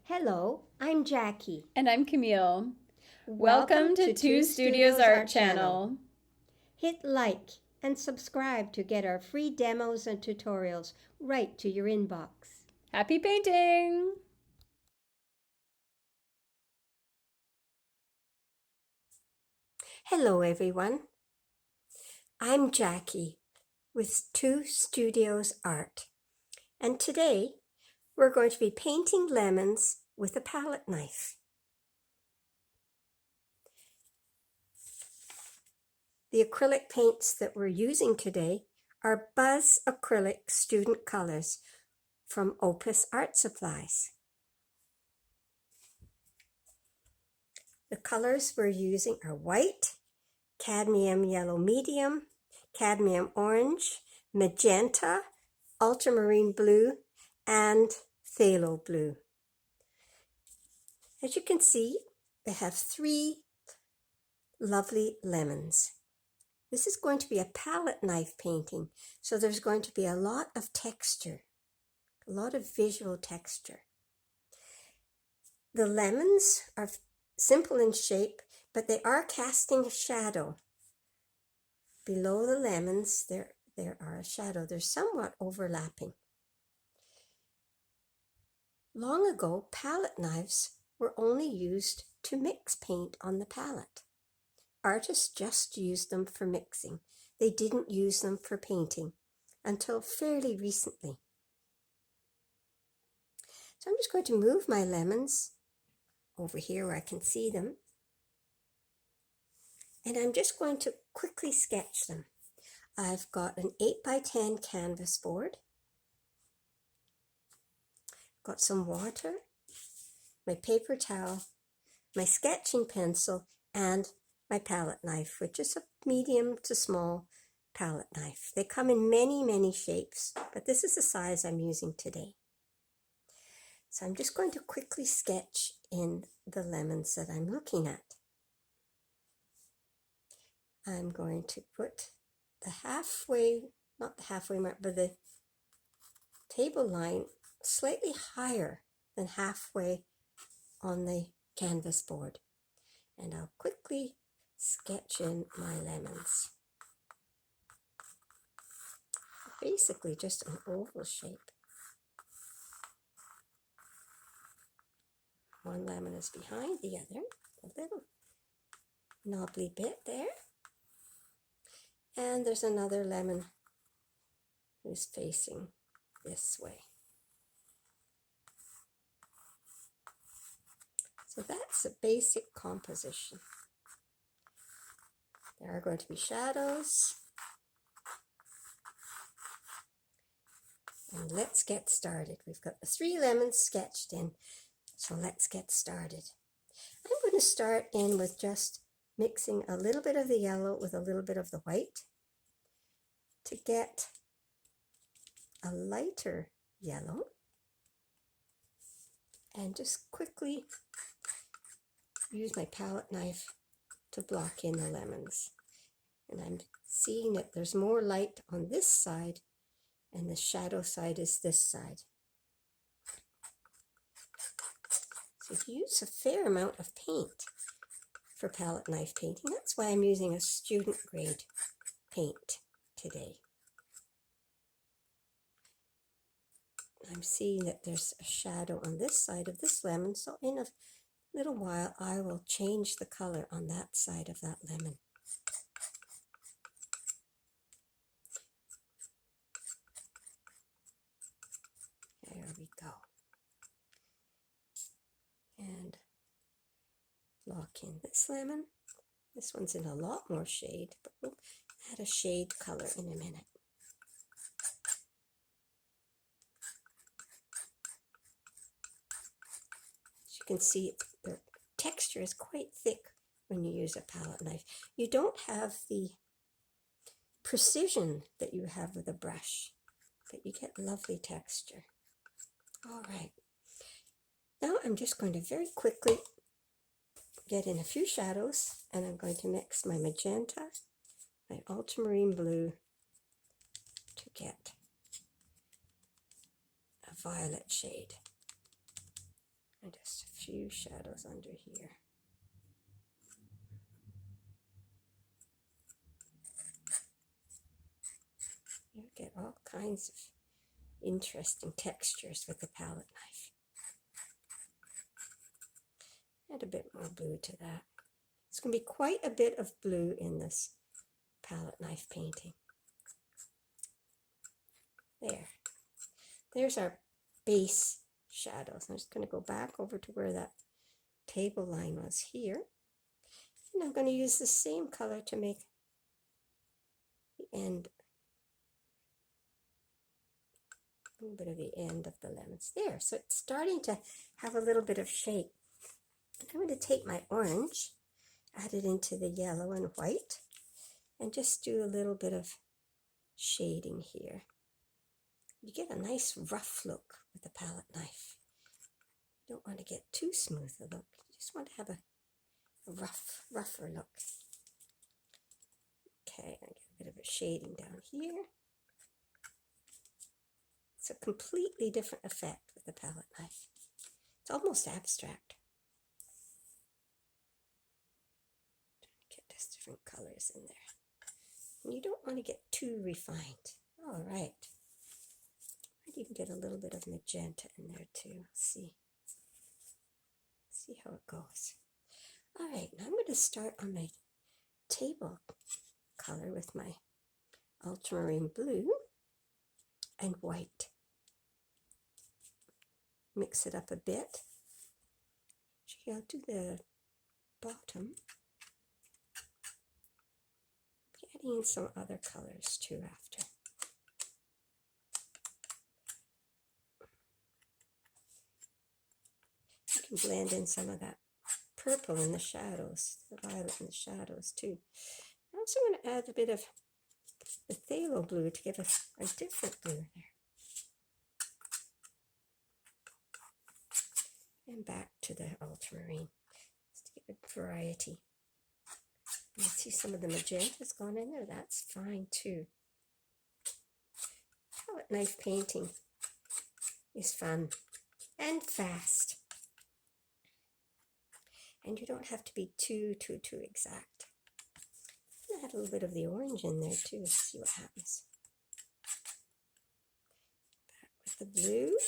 Hello, I'm Jackie. And I'm Camille. Welcome Welcome to Two Studios Art Channel. Hit like and subscribe to get our free demos and tutorials right to your inbox. Happy painting! Hello, everyone. I'm Jackie with Two Studios Art, and today we're going to be painting lemons with a palette knife. The acrylic paints that we're using today are Buzz Acrylic Student Colors from Opus Art Supplies. The colors we're using are white, cadmium yellow medium, cadmium orange, magenta, ultramarine blue, and phthalo blue. As you can see, they have 3 lovely lemons. This is going to be a palette knife painting, so there's going to be a lot of texture, a lot of visual texture. The lemons are simple in shape, but they are casting a shadow. Below the lemons, there are a shadow. They're somewhat overlapping. Long ago, palette knives were only used to mix paint on the palette. Artists just used them for mixing. They didn't use them for painting until fairly recently. So I'm just going to move my lemons over here where I can see them. And I'm just going to quickly sketch them. I've got an 8x10 canvas board. Got some water, my paper towel, my sketching pencil, and my palette knife, which is a medium to small palette knife. They come in many, many shapes, but this is the size I'm using today. So I'm just going to quickly sketch in the lemons that I'm looking at. I'm going to put the halfway, not the halfway mark, but the table line slightly higher than halfway on the canvas board. And I'll quickly sketch in my lemons. Basically just an oval shape. One lemon is behind the other, a little knobbly bit there. And there's another lemon who's facing this way. So that's the basic composition. There are going to be shadows. And let's get started. We've got the 3 lemons sketched in, so let's get started. I'm going to start in with just mixing a little bit of the yellow with a little bit of the white to get a lighter yellow, and just quickly use my palette knife to block in the lemons. And I'm seeing that there's more light on this side and the shadow side is this side. So you use a fair amount of paint for palette knife painting. That's why I'm using a student grade paint today. I'm seeing that there's a shadow on this side of this lemon, so in a little while I will change the color on that side of that lemon. There we go. And lock in this lemon. This one's in a lot more shade, but we'll add a shade color in a minute. As you can see, the texture is quite thick when you use a palette knife. You don't have the precision that you have with a brush, but you get lovely texture. All right. Now I'm just going to very quickly get in a few shadows, and I'm going to mix my magenta, my ultramarine blue to get a violet shade. And just a few shadows under here. You get all kinds of interesting textures with the palette knife. Add a bit more blue to that. It's going to be quite a bit of blue in this palette knife painting. There. There's our base shadows. I'm just going to go back over to where that table line was here. And I'm going to use the same color to make the end, a little bit of the end of the lemons. There. So it's starting to have a little bit of shape. I'm going to take my orange, add it into the yellow and white, and just do a little bit of shading here. You get a nice rough look with the palette knife. You don't want to get too smooth a look. You just want to have a rougher look. Okay, I get a bit of a shading down here. It's a completely different effect with the palette knife. It's almost abstract. Get just different colors in there. And you don't want to get too refined. All right. You can get a little bit of magenta in there too. See how it goes. All right, now I'm going to start on my table color with my ultramarine blue and white. Mix it up a bit. Actually, I'll do the bottom. I'll be adding in some other colors too after. You can blend in some of that purple in the shadows, the violet in the shadows too. I'm also going to add a bit of the phthalo blue to give us a different blue there. And back to the ultramarine, just to give it variety. You see some of the magenta's gone in there, that's fine too. Palette knife painting is fun and fast. And you don't have to be too exact. Add a little bit of the orange in there too, see what happens. Back with the blue,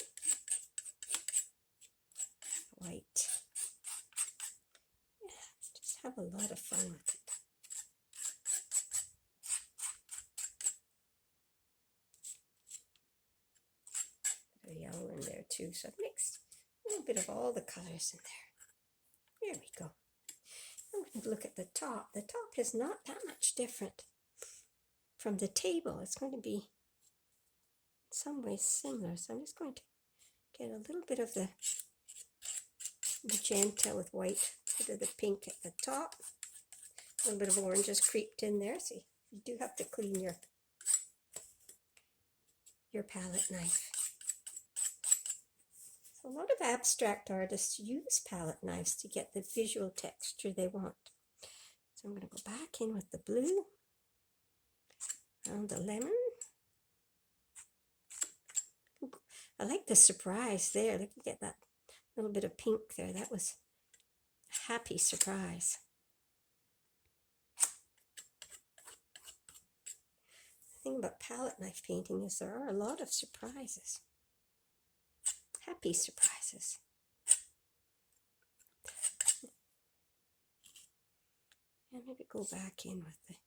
white. Yeah, just have a lot of fun with it. A bit of yellow in there too, so I've mixed a little bit of all the colors in there. There we go. I'm going to look at the top. The top is not that much different from the table. It's going to be in some ways similar. So I'm just going to get a little bit of the magenta with white, a bit of the pink at the top. A little bit of orange has creeped in there. So you do have to clean your palette knife. A lot of abstract artists use palette knives to get the visual texture they want. So I'm going to go back in with the blue around the lemon. I like the surprise there. Look, you get that little bit of pink there. That was a happy surprise. The thing about palette knife painting is there are a lot of surprises. Happy surprises. And maybe go back in with a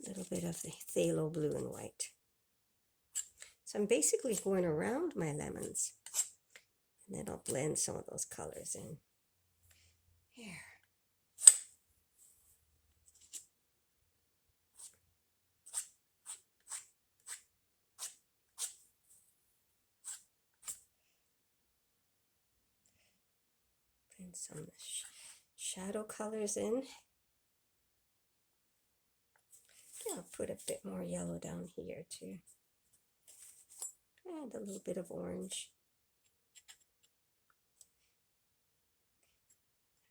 little bit of the phthalo blue and white. So I'm basically going around my lemons, and then I'll blend some of those colors in. Here. Blend some shadow colors in. I'll put a bit more yellow down here too. And a little bit of orange.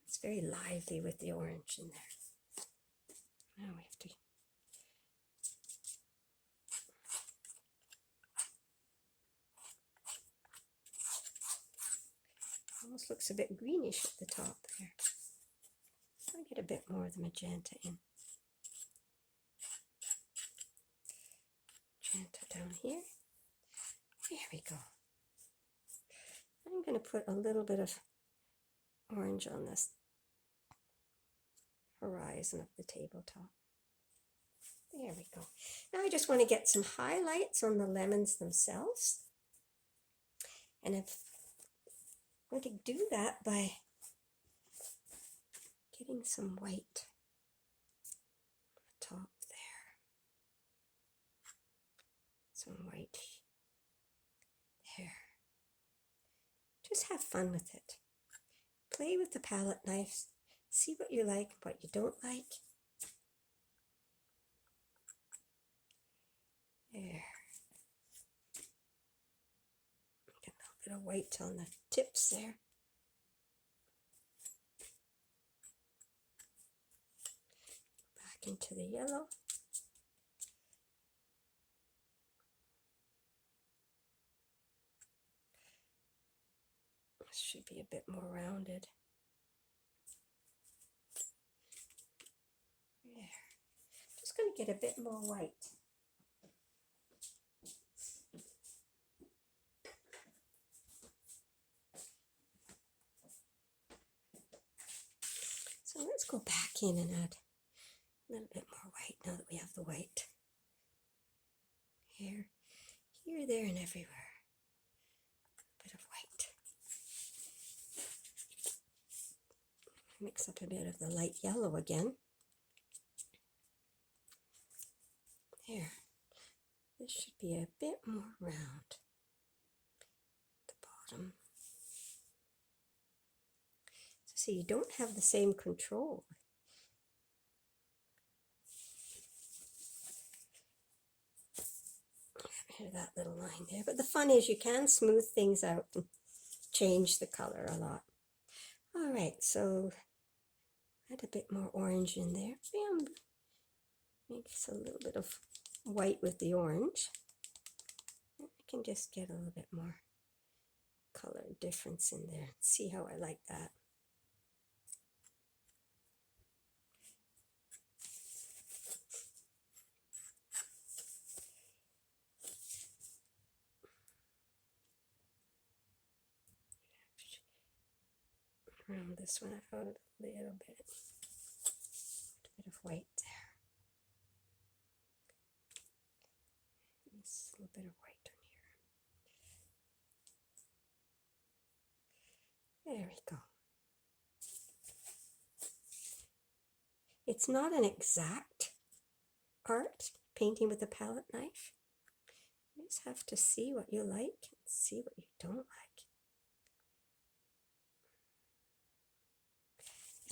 It's very lively with the orange in there. Now we have to Almost looks a bit greenish at the top there. I'll get a bit more of the magenta in. Magenta down here. There we go. I'm going to put a little bit of orange on this horizon of the tabletop. There we go. Now I just want to get some highlights on the lemons themselves. And I'm going to do that by getting some white on the top there. Some white there. Just have fun with it. Play with the palette knife. See what you like, what you don't like. There. Get a little bit of white on the tips there. Back into the yellow. This should be a bit more rounded. There. Just going to get a bit more white. So let's go back in and add a little bit more white now that we have the white. Here, there, and everywhere. A bit of white. Mix up a bit of the light yellow again. There. This should be a bit more round at the bottom. So see, you don't have the same control. Hear that little line there. But the fun is you can smooth things out and change the color a lot. All right, so add a bit more orange in there. Bam. Makes a little bit of white with the orange. I can just get a little bit more color difference in there. See how I like that. Round this one out a little bit. A bit of white there. Just a little bit of white on here. There we go. It's not an exact art, painting with a palette knife. You just have to see what you like and see what you don't like.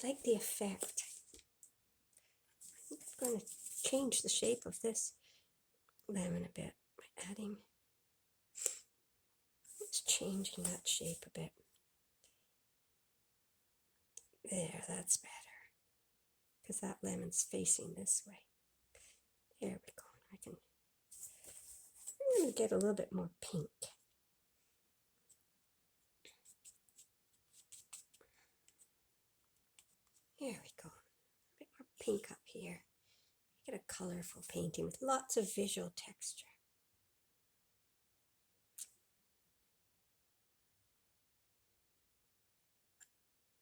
I like the effect. I think I'm going to change the shape of this lemon a bit by adding, just changing that shape a bit. There, that's better. Because that lemon's facing this way. There we go. I'm going to get a little bit more pink. There we go. A bit more pink up here. Get a colorful painting with lots of visual texture.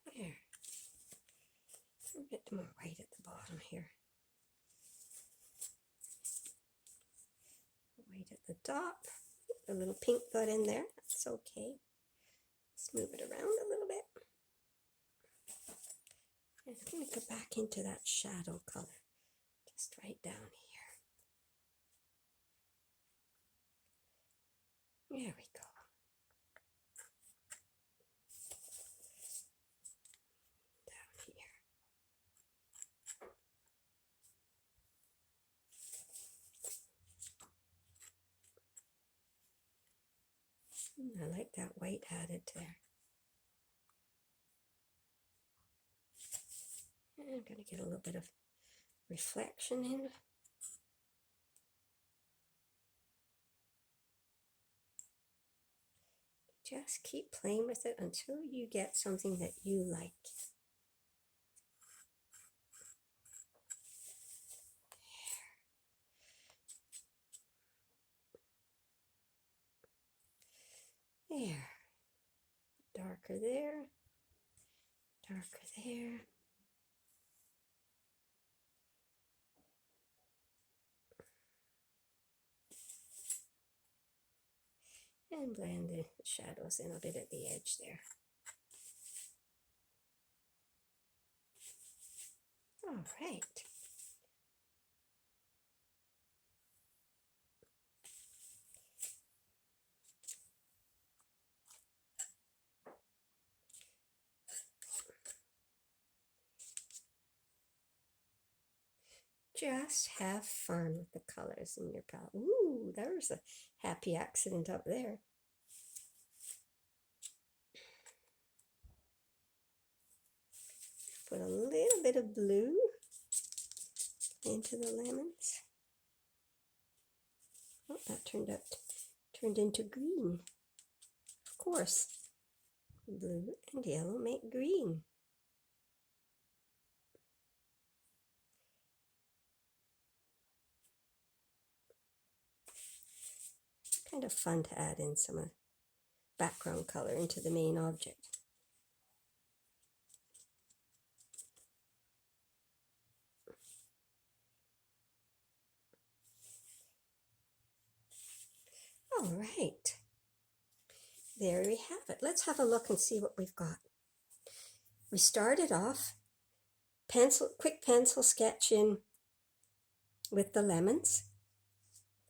There. A bit more white at the bottom here. White at the top. A little pink got in there. That's okay. Let's move it around a little bit. And I'm going to go back into that shadow color. Just right down here. There we go. Down here. I like that white added there. And I'm going to get a little bit of reflection in. just keep playing with it until you get something that you like. There. Darker there. Darker there. And blend the shadows in a bit at the edge there. All right. Just have fun with the colors in your palette. Ooh, there's a happy accident up there. Put a little bit of blue into the lemons. Oh, that turned into green. Of course, blue and yellow make green. Kind of fun to add in some background color into the main object. All right, there we have it. Let's have a look and see what we've got. We started off quick pencil sketching with the lemons.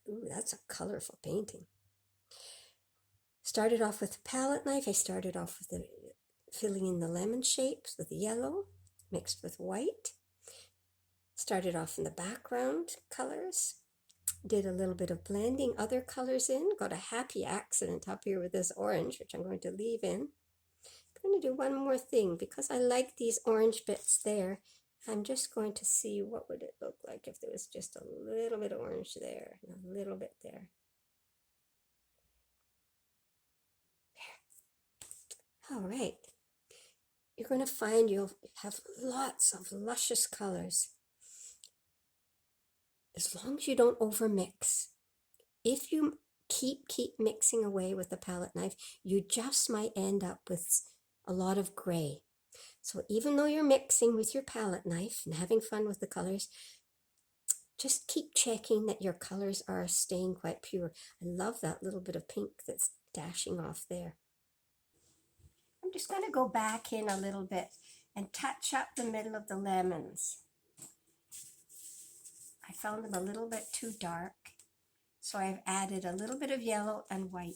Ooh, that's a colorful painting. Started off with a palette knife. I started off with filling in the lemon shapes with yellow mixed with white. Started off in the background colors. Did a little bit of blending other colors in. Got a happy accident up here with this orange, which I'm going to leave in. I'm going to do one more thing because I like these orange bits there. I'm just going to see what would it look like if there was just a little bit of orange there and a little bit there. All right. You're going to find you'll have lots of luscious colors. As long as you don't overmix. If you keep mixing away with the palette knife, you just might end up with a lot of gray. So even though you're mixing with your palette knife and having fun with the colors, just keep checking that your colors are staying quite pure. I love that little bit of pink that's dashing off there. I'm just going to go back in a little bit and touch up the middle of the lemons. I found them a little bit too dark, so I've added a little bit of yellow and white.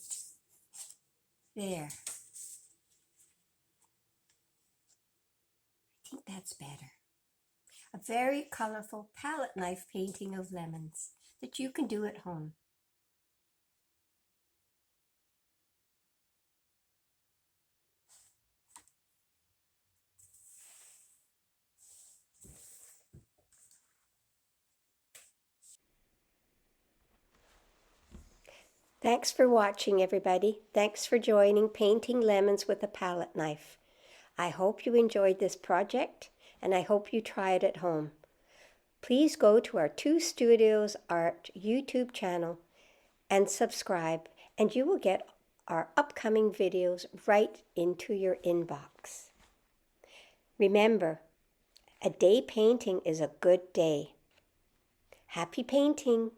There. I think that's better. A very colorful palette knife painting of lemons that you can do at home. Thanks for watching, everybody. Thanks for joining Painting Lemons with a Palette Knife. I hope you enjoyed this project, and I hope you try it at home. Please go to our Two Studios Art YouTube channel and subscribe, and you will get our upcoming videos right into your inbox. Remember, a day painting is a good day. Happy painting!